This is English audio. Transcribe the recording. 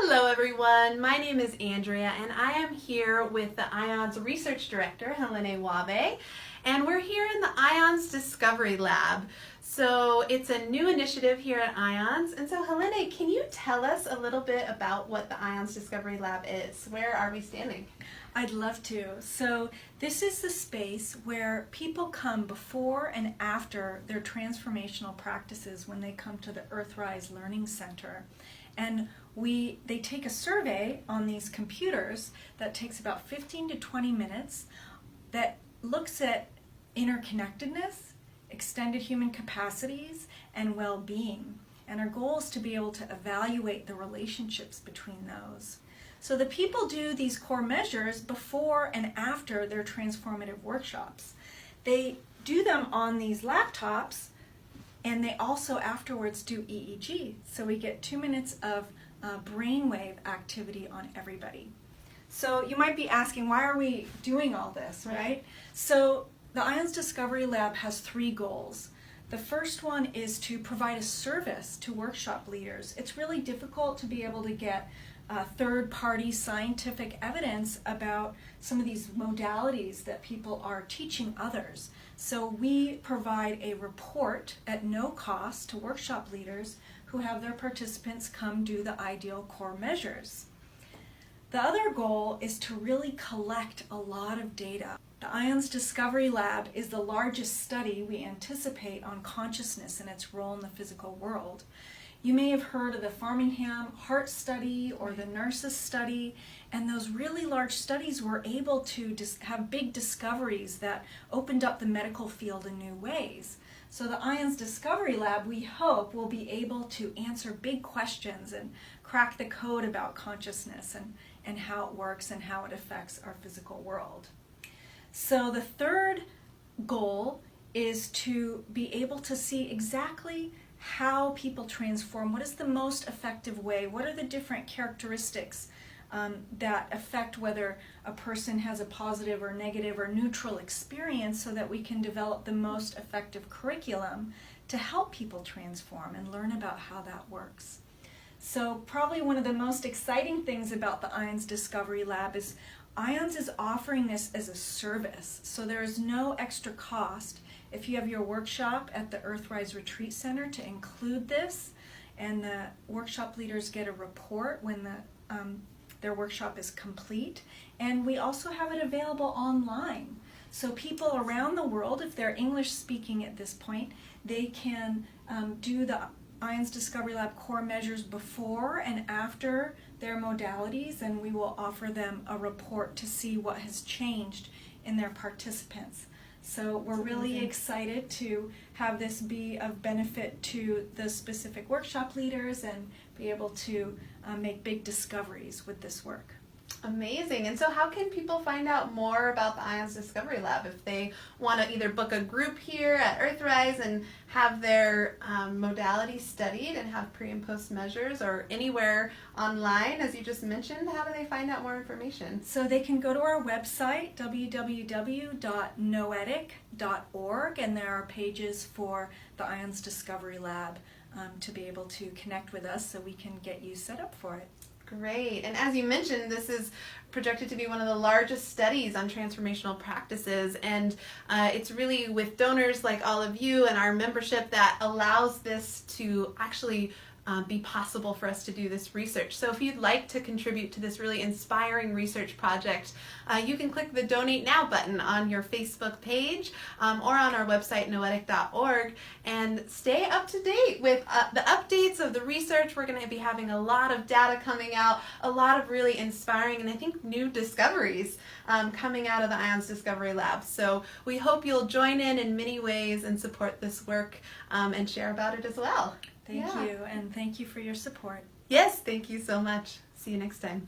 Hello everyone, my name is Andrea and I am here with the IONS Research Director Helané Wahbeh, and we're here in the IONS Discovery Lab. So it's a new initiative here at IONS, and so Helané, can you tell us a little bit about what the IONS Discovery Lab is? Where are we standing? I'd love to. So this is the space where people come before and after their transformational practices when they come to the Earthrise Learning Center. And they take a survey on these computers that takes about 15 to 20 minutes that looks at interconnectedness, extended human capacities, and well-being. And our goal is to be able to evaluate the relationships between those. So the people do these core measures before and after their transformative workshops. They do them on these laptops, and they also afterwards do EEG. So we get 2 minutes of brainwave activity on everybody. So you might be asking, why are we doing all this, right? So the IONS Discovery Lab has 3 goals. The first one is to provide a service to workshop leaders. It's really difficult to be able to get third-party scientific evidence about some of these modalities that people are teaching others. So we provide a report at no cost to workshop leaders who have their participants come do the ideal core measures. The other goal is to really collect a lot of data. The IONS Discovery Lab is the largest study we anticipate on consciousness and its role in the physical world. You may have heard of the Framingham Heart Study or the Nurses Study, and those really large studies were able to have big discoveries that opened up the medical field in new ways. So the IONS Discovery Lab, we hope, will be able to answer big questions and crack the code about consciousness and how it works and how it affects our physical world. So the third goal is to be able to see exactly how people transform. What is the most effective way? What are the different characteristics that affect whether a person has a positive or negative or neutral experience, so that we can develop the most effective curriculum to help people transform and learn about how that works. So probably one of the most exciting things about the IONS Discovery Lab is IONS is offering this as a service, so there is no extra cost if you have your workshop at the Earthrise Retreat Center to include this, and the workshop leaders get a report when their workshop is complete. And we also have it available online. So people around the world, if they're English speaking at this point, they can do the IONS Discovery Lab core measures before and after their modalities, and we will offer them a report to see what has changed in their participants. So we're really excited to have this be of benefit to the specific workshop leaders and be able to make big discoveries with this work. Amazing. And so how can people find out more about the IONS Discovery Lab if they want to either book a group here at Earthrise and have their modality studied and have pre and post measures, or anywhere online, as you just mentioned? How do they find out more information? So they can go to our website, www.noetic.org, and there are pages for the IONS Discovery Lab to be able to connect with us so we can get you set up for it. Great. And as you mentioned, this is projected to be one of the largest studies on transformational practices, and it's really with donors like all of you and our membership that allows this to actually be possible for us to do this research. So if you'd like to contribute to this really inspiring research project, you can click the Donate Now button on your Facebook page or on our website, noetic.org, and stay up to date with the updates of the research. We're going to be having a lot of data coming out, a lot of really inspiring and I think new discoveries coming out of the IONS Discovery Lab. So we hope you'll join in many ways and support this work and share about it as well. Thank you, and thank you for your support. Yes, thank you so much. See you next time.